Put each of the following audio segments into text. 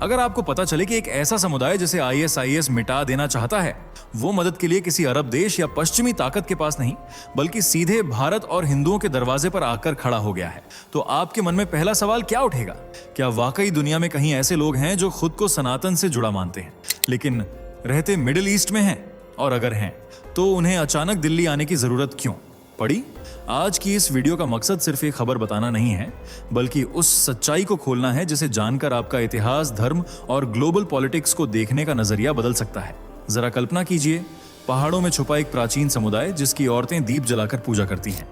अगर आपको पता चले कि एक ऐसा समुदाय जिसे ISIS मिटा देना चाहता है, वो मदद के लिए किसी अरब देश या पश्चिमी ताकत के पास नहीं, बल्कि सीधे भारत और हिंदुओं के दरवाजे पर आकर खड़ा हो गया है, तो आपके मन में पहला सवाल क्या उठेगा? क्या वाकई दुनिया में कहीं ऐसे लोग हैं जो खुद को सनातन से जुड़ा मानते हैं, लेकिन रहते मिडिल ईस्ट में हैं? और अगर हैं, तो उन्हें अचानक दिल्ली आने की जरूरत क्यों पड़ी? आज की इस वीडियो का मकसद सिर्फ एक खबर बताना नहीं है, बल्कि उस सच्चाई को खोलना है जिसे जानकर आपका इतिहास, धर्म और ग्लोबल पॉलिटिक्स को देखने का नजरिया बदल सकता है। जरा कल्पना कीजिए, पहाड़ों में छुपा एक प्राचीन समुदाय जिसकी औरतें दीप जलाकर पूजा करती हैं।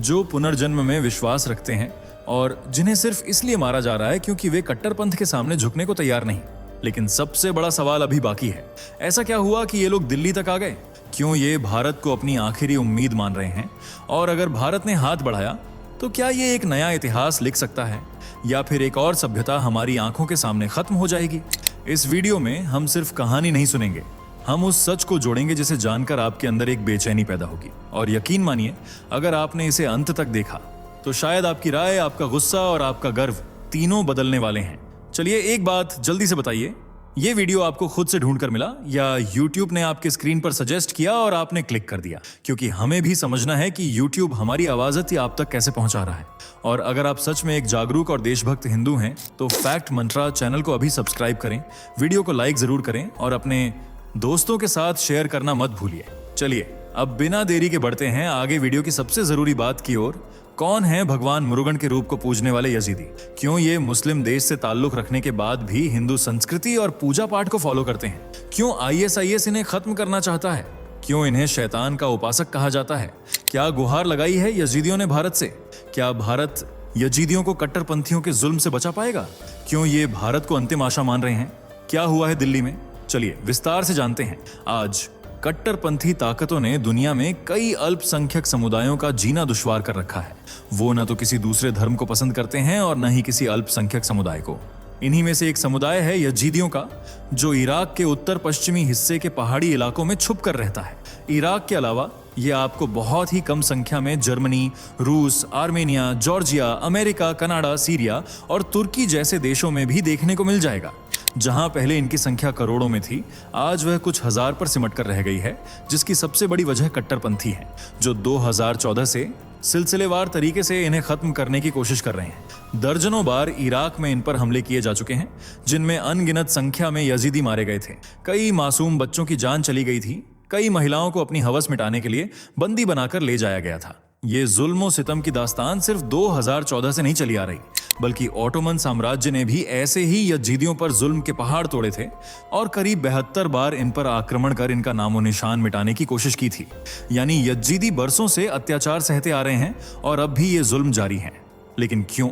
जो पुनर्जन्म में विश्वास रखते हैं और जिन्हें सिर्फ इसलिए मारा जा रहा है क्योंकि वे कट्टरपंथ के सामने झुकने को तैयार नहीं। लेकिन सबसे बड़ा सवाल अभी बाकी है। ऐसा क्या हुआ कि ये लोग दिल्ली तक आ गए? क्यों ये भारत को अपनी आखिरी उम्मीद मान रहे हैं? और अगर भारत ने हाथ बढ़ाया तो क्या ये एक नया इतिहास लिख सकता है, या फिर एक और सभ्यता हमारी आंखों के सामने खत्म हो जाएगी? इस वीडियो में हम सिर्फ कहानी नहीं सुनेंगे, हम उस सच को जोड़ेंगे जिसे जानकर आपके अंदर एक बेचैनी पैदा होगी। और यकीन मानिए, अगर आपने इसे अंत तक देखा तो शायद आपकी राय, आपका गुस्सा और आपका गर्व तीनों बदलने वाले हैं। चलिए, एक बात जल्दी से बताइए, ये वीडियो आपको खुद से ढूंढकर मिला या YouTube ने आपके स्क्रीन पर सजेस्ट किया और आपने क्लिक कर दिया? क्योंकि हमें भी समझना है कि YouTube हमारी आवाज़ आप तक कैसे पहुंचा रहा है। और अगर आप सच में एक जागरूक और देशभक्त हिंदू हैं तो फैक्ट मंत्रा चैनल को अभी सब्सक्राइब करें, वीडियो को लाइक जरूर करें और अपने दोस्तों के साथ शेयर करना मत भूलिए। चलिए, अब बिना देरी के बढ़ते हैं आगे वीडियो की सबसे जरूरी बात की ओर। कौन है भगवान मुरुगन के रूप को पूजने वाले यजीदी? क्यों ये मुस्लिम देश से ताल्लुक रखने के बाद भी हिंदू संस्कृति और पूजा पाठ को फॉलो करते हैं? क्यों ISIS इन्हें खत्म करना चाहता है? क्यों इन्हें शैतान का उपासक कहा जाता है? क्या गुहार लगाई है यजीदियों ने भारत से? क्या भारत यजीदियों को कट्टरपंथियों के जुल्म से बचा पाएगा? क्यों ये भारत को अंतिम आशा मान रहे हैं? क्या हुआ है दिल्ली में? चलिए विस्तार से जानते हैं। आज कट्टरपंथी ताकतों ने दुनिया में कई अल्पसंख्यक समुदायों का जीना दुश्वार कर रखा है। वो न तो किसी दूसरे धर्म को पसंद करते हैं और न ही किसी अल्पसंख्यक समुदाय को। इन्हीं में से एक समुदाय है यजीदियों का, जो इराक के उत्तर पश्चिमी हिस्से के पहाड़ी इलाकों में छुप कर रहता है। इराक के अलावा ये आपको बहुत ही कम संख्या में जर्मनी, रूस, Armenia, Georgia, America, Canada, Syria और तुर्की जैसे देशों में भी देखने को मिल जाएगा। जहां पहले इनकी संख्या करोड़ों में थी, आज वह कुछ हजार पर सिमट कर रह गई है, जिसकी सबसे बड़ी वजह कट्टरपंथी है, जो 2014 से सिलसिलेवार तरीके से इन्हें खत्म करने की कोशिश कर रहे हैं। दर्जनों बार इराक में इन पर हमले किए जा चुके हैं, जिनमें अनगिनत संख्या में यजीदी मारे गए थे। कई मासूम बच्चों की जान चली गई थी। कई महिलाओं को अपनी हवस मिटाने के लिए बंदी बनाकर ले जाया गया था। ये जुल्म सितम की दास्तान सिर्फ 2014 से नहीं चली आ रही, बल्कि ओटोमन साम्राज्य ने भी ऐसे ही यजीदियों पर जुल्म के पहाड़ तोड़े थे और करीब 72 बार इन पर आक्रमण कर इनका नामो निशान मिटाने की कोशिश की थी। यानी यजीदी बरसों से अत्याचार सहते आ रहे हैं और अब भी ये जुल्म जारी है। लेकिन क्यों?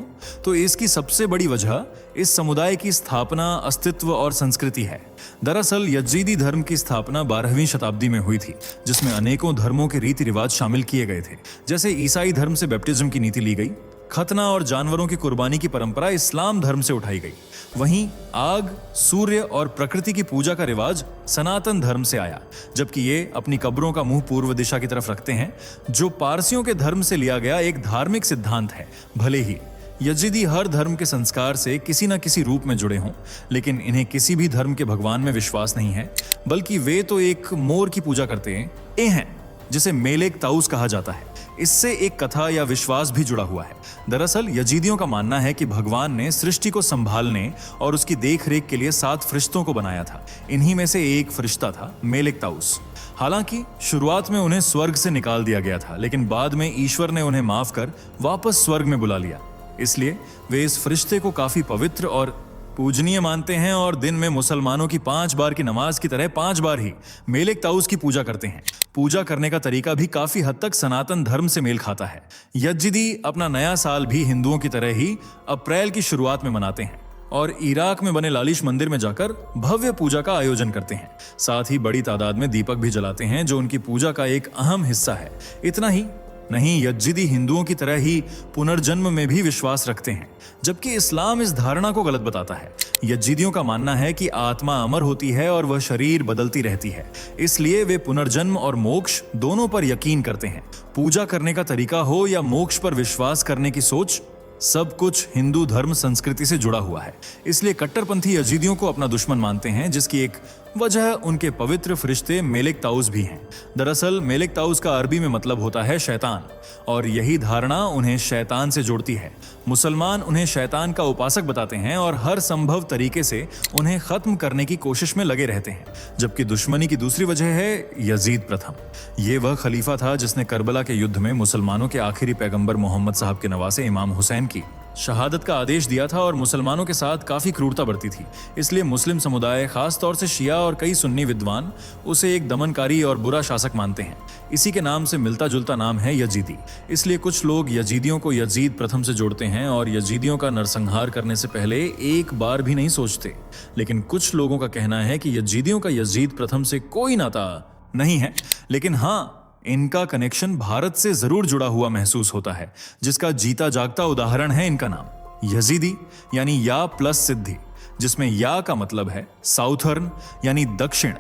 तो इसकी सबसे बड़ी वजह इस समुदाय की स्थापना, अस्तित्व और संस्कृति है। दरअसल यजीदी धर्म की स्थापना 12वीं शताब्दी में हुई थी, जिसमें अनेकों धर्मों के रीति रिवाज शामिल किए गए थे। जैसे ईसाई धर्म से बैप्टिज्म की नीति ली गई, खतना और जानवरों की कुर्बानी की परंपरा इस्लाम धर्म से उठाई गई। वहीं आग, सूर्य और प्रकृति की पूजा का रिवाज सनातन धर्म से आया, जबकि ये अपनी कब्रों का मुंह पूर्व दिशा की तरफ रखते हैं, जो पारसियों के धर्म से लिया गया एक धार्मिक सिद्धांत है। भले ही यजीदी हर धर्म के संस्कार से किसी न किसी रूप में जुड़े हों, लेकिन इन्हें किसी भी धर्म के भगवान में विश्वास नहीं है, बल्कि वे तो एक मोर की पूजा करते हैं, जिसे मेलेक ताउस कहा जाता है। इससे एक कथा या विश्वास भी जुड़ा हुआ है। दरअसल यजीदियों का मानना है कि भगवान ने सृष्टि को संभालने और उसकी देखरेख के लिए 7 फरिश्तों को बनाया था। इन्हीं में से एक फरिश्ता था मेलेक ताउस। हालांकि शुरुआत में उन्हें स्वर्ग से निकाल दिया गया था, लेकिन बाद में ईश्वर ने उन्हें माफ कर वापस स्वर्ग में बुला लिया। इसलिए वे इस फरिश्ते को काफी पवित्र और पूजनीय मानते हैं और दिन में मुसलमानों की 5 बार की नमाज की तरह 5 बार ही मेलेक ताउस की पूजा करते हैं। पूजा करने का तरीका भी काफी हद तक सनातन धर्म से मेल खाता है। यजीदी अपना नया साल भी हिंदुओं की तरह ही अप्रैल की शुरुआत में मनाते हैं और इराक में बने लालिश मंदिर में जाकर भव्य पूजा का आयोजन करते हैं। साथ ही बड़ी तादाद में दीपक भी जलाते हैं, जो उनकी पूजा का एक अहम हिस्सा है। इतना ही नहीं, यजीदी हिंदुओं की तरह ही पुनर्जन्म में भी विश्वास रखते हैं, जबकि इस्लाम इस धारणा को गलत बताता है। यजीदियों का मानना है कि आत्मा अमर होती है और वह शरीर बदलती रहती है, इसलिए वे पुनर्जन्म और मोक्ष दोनों पर यकीन करते हैं। पूजा करने का तरीका हो या मोक्ष पर विश्वास करने की सोच, सब कुछ हिंदू धर्म संस्कृति से जुड़ा हुआ है। इसलिए कट्टरपंथी यजीदियों को अपना दुश्मन मानते हैं, जिसकी एक वजह उनके पवित्र फरिश्ते मेलिक ताउस भी हैं। दरअसल मेलिक ताउस का अरबी में मतलब होता है शैतान, और यही धारणा उन्हें शैतान से जोड़ती है। मुसलमान उन्हें शैतान का उपासक बताते हैं और हर संभव तरीके से उन्हें खत्म करने की कोशिश में लगे रहते हैं। जबकि दुश्मनी की दूसरी वजह है यजीद प्रथम। ये वह खलीफा था जिसने करबला के युद्ध में मुसलमानों के आखिरी पैगंबर मोहम्मद साहब के नवासे इमाम हुसैन की शहादत का आदेश दिया था और मुसलमानों के साथ काफी क्रूरता बरती थी। इसलिए मुस्लिम समुदाय, खास तौर से शिया और कई सुन्नी विद्वान, उसे एक दमनकारी और बुरा शासक मानते हैं। इसी के नाम से मिलता जुलता नाम है यजीदी। इसलिए कुछ लोग यजीदियों को यजीद प्रथम से जोड़ते हैं और यजीदियों का नरसंहार करने से पहले एक बार भी नहीं सोचते। लेकिन कुछ लोगों का कहना है कि यजीदियों का यजीद प्रथम से कोई नाता नहीं है, लेकिन हाँ, इनका कनेक्शन भारत से जरूर जुड़ा हुआ महसूस होता है, जिसका जीता जागता उदाहरण है इनका नाम यजीदी, यानी या प्लस सिद्धि, जिसमें या का मतलब है साउथर्न यानी दक्षिण,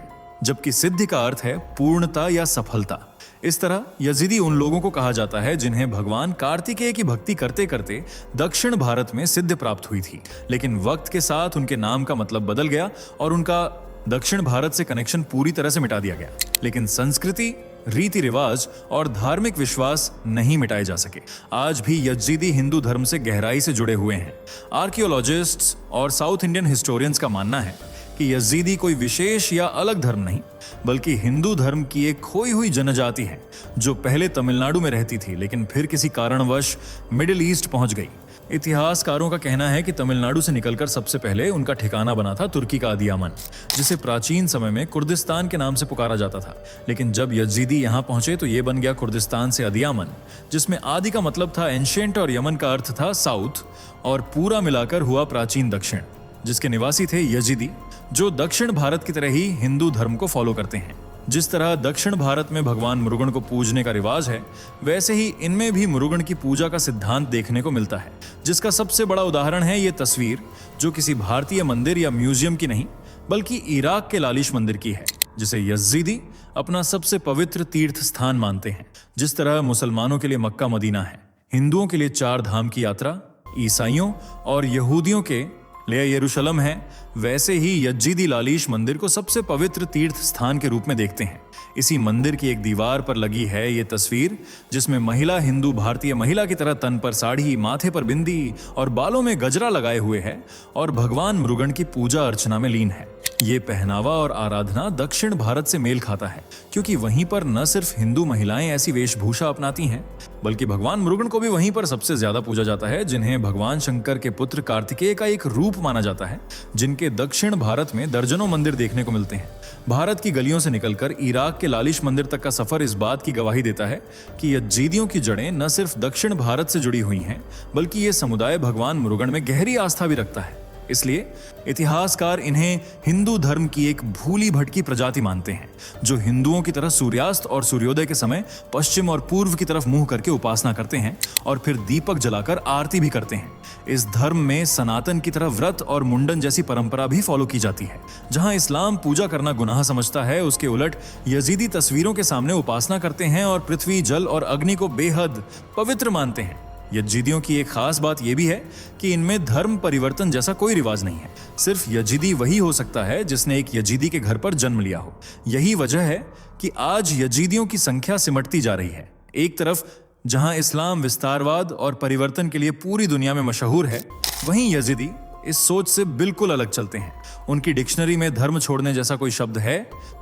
जबकि सिद्धि का अर्थ है पूर्णता या सफलता। इस तरह यजीदी उन लोगों को कहा जाता है जिन्हें भगवान कार्तिकेय की भक्ति करते करते दक्षिण भारत में सिद्धि प्राप्त हुई थी। लेकिन वक्त के साथ उनके नाम का मतलब बदल गया और उनका दक्षिण भारत से कनेक्शन पूरी तरह से मिटा दिया गया। लेकिन संस्कृति, रीति रिवाज और धार्मिक विश्वास नहीं मिटाए जा सके। आज भी यजीदी हिंदू धर्म से गहराई से जुड़े हुए हैं। आर्कियोलॉजिस्ट्स और साउथ इंडियन हिस्टोरियंस का मानना है कि यजीदी कोई विशेष या अलग धर्म नहीं, बल्कि हिंदू धर्म की एक खोई हुई जनजाति है जो पहले तमिलनाडु में रहती थी, लेकिन फिर किसी कारणवश मिडिल ईस्ट पहुंच गई। इतिहासकारों का कहना है कि तमिलनाडु से निकलकर सबसे पहले उनका ठिकाना बना था तुर्की का अधियामन, जिसे प्राचीन समय में कुर्दिस्तान के नाम से पुकारा जाता था। लेकिन जब यजीदी यहाँ पहुंचे तो ये बन गया कुर्दिस्तान से अधियामन, जिसमें आदि का मतलब था एंशिएंट और यमन का अर्थ था साउथ, और पूरा मिलाकर हुआ प्राचीन दक्षिण, जिसके निवासी थे यजीदी, जो दक्षिण भारत की तरह ही हिंदू धर्म को फॉलो करते हैं। जिस तरह दक्षिण भारत में भगवान मुरुगन को पूजने का रिवाज है, वैसे ही इनमें भी मुरुगन की पूजा का सिद्धांत देखने को मिलता है, जिसका सबसे बड़ा उदाहरण है ये तस्वीर, जो किसी भारतीय मंदिर या म्यूजियम की नहीं, बल्कि इराक के लालिश मंदिर की है, जिसे यजीदी अपना सबसे पवित्र तीर्थ स्थान मानते हैं। जिस तरह मुसलमानों के लिए मक्का मदीना है, हिंदुओं के लिए 4 धाम की यात्रा, ईसाइयों और यहूदियों के लिए यरूशलेम है, वैसे ही यजीदी लालिश मंदिर को सबसे पवित्र तीर्थ स्थान के रूप में देखते हैं। इसी मंदिर की एक दीवार पर लगी है ये तस्वीर, जिसमें महिला हिंदू भारतीय महिला की तरह तन पर साड़ी, माथे पर बिंदी और बालों में गजरा लगाए हुए है और भगवान मुरुगन की पूजा अर्चना में लीन है। ये पहनावा और आराधना दक्षिण भारत से मेल खाता है, क्योंकि वहीं पर न सिर्फ हिंदू महिलाएं ऐसी वेशभूषा अपनाती हैं, बल्कि भगवान मुरुगन को भी वहीं पर सबसे ज्यादा पूजा जाता है, जिन्हें भगवान शंकर के पुत्र कार्तिकेय का एक रूप माना जाता है, जिनके दक्षिण भारत में दर्जनों मंदिर देखने को मिलते हैं। भारत की गलियों से निकलकर इराक के लालिश मंदिर तक का सफर इस बात की गवाही देता है कि यजीदियों की जड़ें न सिर्फ दक्षिण भारत से जुड़ी हुई हैं, बल्कि ये समुदाय भगवान मुरुगन में गहरी आस्था भी रखता है। इसलिए इतिहासकार इन्हें हिंदू धर्म की एक भूली भटकी प्रजाति मानते हैं, जो हिंदुओं की तरह सूर्यास्त और सूर्योदय के समय पश्चिम और पूर्व की तरफ मुंह करके उपासना करते हैं और फिर दीपक जलाकर आरती भी करते हैं। इस धर्म में सनातन की तरह व्रत और मुंडन जैसी परंपरा भी फॉलो की जाती है। जहां इस्लाम पूजा करना गुनाह समझता है, उसके उलट यजीदी तस्वीरों के सामने उपासना करते हैं और पृथ्वी, जल और अग्नि को बेहद पवित्र मानते हैं। यजीदियों की एक खास बात यह भी है कि इनमें धर्म परिवर्तन जैसा कोई रिवाज नहीं है। सिर्फ यजीदी वही हो सकता है जिसने एक यजीदी के घर पर जन्म लिया हो। यही वजह है कि आज यजीदियों की संख्या सिमटती जा रही है। एक तरफ जहां इस्लाम विस्तारवाद और परिवर्तन के लिए पूरी दुनिया में मशहूर है, वहीं यजीदी इस सोच से बिल्कुल अलग चलते हैं। उनकी डिक्शनरी में धर्म छोड़ने जैसा कोई शब्द है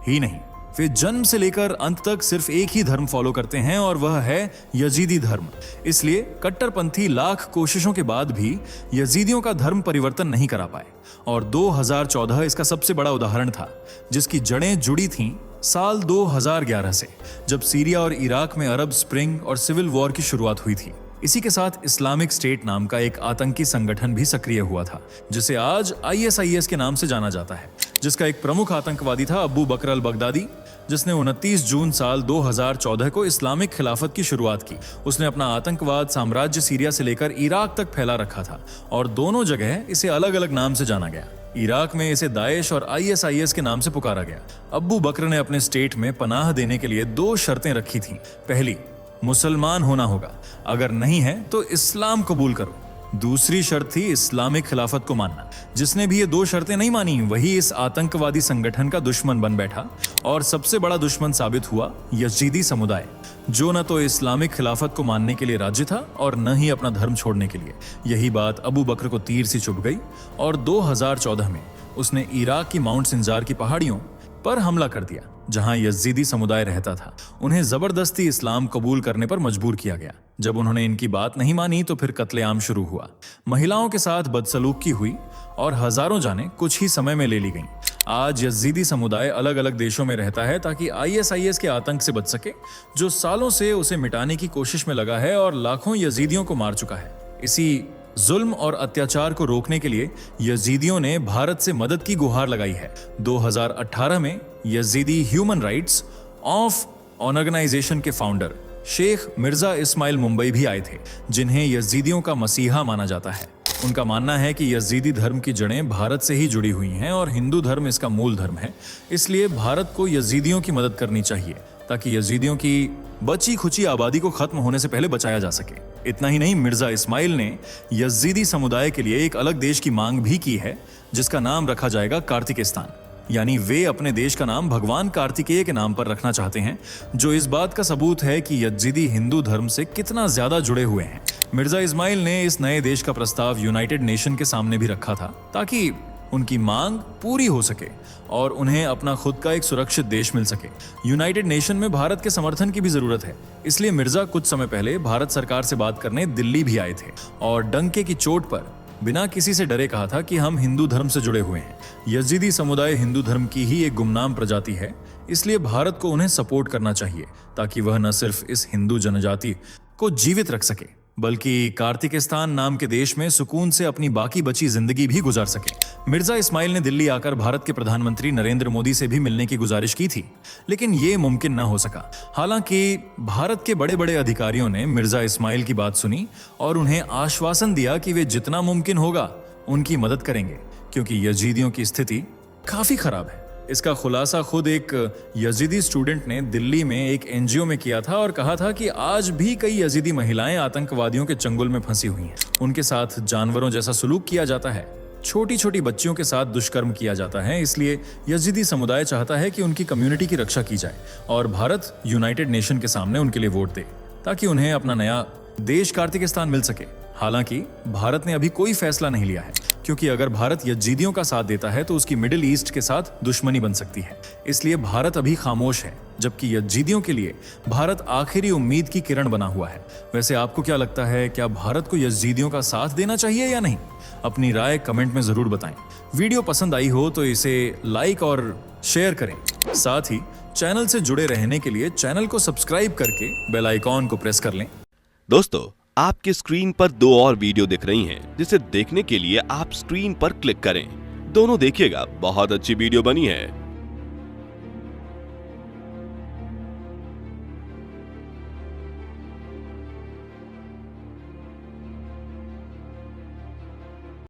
ही नहीं। वे जन्म से लेकर अंत तक सिर्फ एक ही धर्म फॉलो करते हैं और वह है यजीदी धर्म। इसलिए कट्टरपंथी लाख कोशिशों के बाद भी यजीदियों का धर्म परिवर्तन नहीं करा पाए, और 2014 इसका सबसे बड़ा उदाहरण था, जिसकी जड़ें जुड़ी थीं साल 2011 से, जब सीरिया और इराक में अरब स्प्रिंग और सिविल वॉर की शुरुआत हुई थी। इसी के साथ इस्लामिक स्टेट नाम का एक आतंकी संगठन भी सक्रिय हुआ था, जिसे आज ISIS के नाम से जाना जाता है, जिसका एक प्रमुख आतंकवादी था अबू बकर अल बगदादी, जिसने 29 जून साल 2014 को इस्लामिक खिलाफत की शुरुआत की। उसने अपना आतंकवाद साम्राज्य सीरिया से लेकर इराक तक फैला रखा था और दोनों जगह इसे अलग अलग नाम से जाना गया। इराक में इसे दाएश और ISIS के नाम से पुकारा गया। अब्बू बकर ने अपने स्टेट में पनाह देने के लिए 2 शर्तें रखी थीं। पहली, मुसलमान होना होगा, अगर नहीं है तो इस्लाम कबूल करो। दूसरी शर्त थी इस्लामिक खिलाफत को मानना। जिसने भी ये 2 शर्तें नहीं मानी वही इस आतंकवादी संगठन का दुश्मन बन बैठा और सबसे बड़ा दुश्मन साबित हुआ यजीदी समुदाय, जो न तो इस्लामिक खिलाफत को मानने के लिए राजी था और न ही अपना धर्म छोड़ने के लिए। यही बात अबू बकर को तीर सी चुभ गई और 2014 में उसने इराक की माउंट सिंजार की पहाड़ियों पर हमला कर दिया, जहां यजीदी समुदाय रहता था। उन्हें जबरदस्ती इस्लाम कबूल करने पर मजबूर किया गया। जब उन्होंने इनकी बात नहीं मानी तो फिर कत्लेआम शुरू हुआ। महिलाओं के साथ बदसलूकी हुई और हजारों जानें कुछ ही समय में ले ली गईं। आज यजीदी समुदाय अलग अलग देशों में रहता है ताकि ISIS के आतंक से बच सके, जो सालों से उसे मिटाने की कोशिश में लगा है और लाखों यजीदियों को मार चुका है। इसी जुल्म और अत्याचार को रोकने के लिए यजीदियों ने भारत से मदद की गुहार लगाई है। 2018 में Yazidi human rights of organisation के founder Sheikh Mirza Ismail Mumbai भी आए थे, जिन्हें यजीदियों का मसीहा माना जाता है। उनका मानना है कि यजीदी धर्म की जड़ें भारत से ही जुड़ी हुई हैं और हिंदू धर्म इसका मूल धर्म है। इसलिए भारत को यजीदियों की मदद करनी चाहिए ताकि यजीदियों की बची खुची आबादी को खत्म होने से पहले बचाया जा सके। इतना ही नहीं, मिर्जा इस्माइल ने यजीदी समुदाय के लिए एक अलग देश की मांग भी की है, जिसका नाम रखा जाएगा कार्तिकिस्तान। यानी वे अपने देश का नाम भगवान कार्तिकेय के नाम पर रखना चाहते हैं, जो इस बात का सबूत है कि यजीदी हिंदू धर्म से कितना ज्यादा जुड़े हुए हैं। मिर्जा इस्माइल ने इस नए देश का प्रस्ताव यूनाइटेड नेशन के सामने भी रखा था ताकि उनकी मांग पूरी हो सके और उन्हें अपना खुद का एक सुरक्षित देश मिल सके। यूनाइटेड नेशन में भारत के समर्थन की भी जरूरत है, इसलिए मिर्जा कुछ समय पहले भारत सरकार से बात करने दिल्ली भी आए थे और डंके की चोट पर बिना किसी से डरे कहा था कि हम हिंदू धर्म से जुड़े हुए हैं। यजीदी समुदाय हिंदू धर्म की ही एक गुमनाम प्रजाति है, इसलिए भारत को उन्हें सपोर्ट करना चाहिए ताकि वह न सिर्फ इस हिंदू जनजाति को जीवित रख सके बल्कि कार्तिकिस्तान नाम के देश में सुकून से अपनी बाकी बची जिंदगी भी गुजार सके। मिर्जा इस्माइल ने दिल्ली आकर भारत के प्रधानमंत्री नरेंद्र मोदी से भी मिलने की गुजारिश की थी, लेकिन ये मुमकिन न हो सका। हालांकि भारत के बड़े बड़े अधिकारियों ने मिर्जा इस्माइल की बात सुनी और उन्हें आश्वासन दिया कि वे जितना मुमकिन होगा उनकी मदद करेंगे, क्योंकि यजीदियों की स्थिति काफी खराब है। इसका खुलासा खुद एक यजीदी स्टूडेंट ने दिल्ली में एक NGO में किया था और कहा था कि आज भी कई यजीदी महिलाएं आतंकवादियों के चंगुल में फंसी हुई हैं। उनके साथ जानवरों जैसा सुलूक किया जाता है, छोटी छोटी बच्चियों के साथ दुष्कर्म किया जाता है। इसलिए यजीदी समुदाय चाहता है कि उनकी कम्युनिटी की रक्षा की जाए और भारत यूनाइटेड नेशन के सामने उनके लिए वोट दे ताकि उन्हें अपना नया देश कार्तिकिस्तान मिल सके। हालांकि भारत ने अभी कोई फैसला नहीं लिया है, क्योंकि अगर भारत यजीदियों का साथ देता है तो उसकी मिडिल ईस्ट के साथ दुश्मनी बन सकती है। इसलिए भारत अभी खामोश है, जबकि यजीदियों के लिए भारत आखिरी उम्मीद की किरण बना हुआ है। वैसे आपको क्या लगता है, क्या भारत को यजीदियों का साथ देना चाहिए या नहीं? अपनी राय कमेंट में जरूर बताएं। वीडियो पसंद आई हो तो इसे लाइक और शेयर करें। साथ ही चैनल से जुड़े रहने के लिए चैनल को सब्सक्राइब करके बेल आइकॉन को प्रेस कर लें। दोस्तों, आपके स्क्रीन पर 2 और वीडियो दिख रही हैं, जिसे देखने के लिए आप स्क्रीन पर क्लिक करें। दोनों देखिएगा, बहुत अच्छी वीडियो बनी है।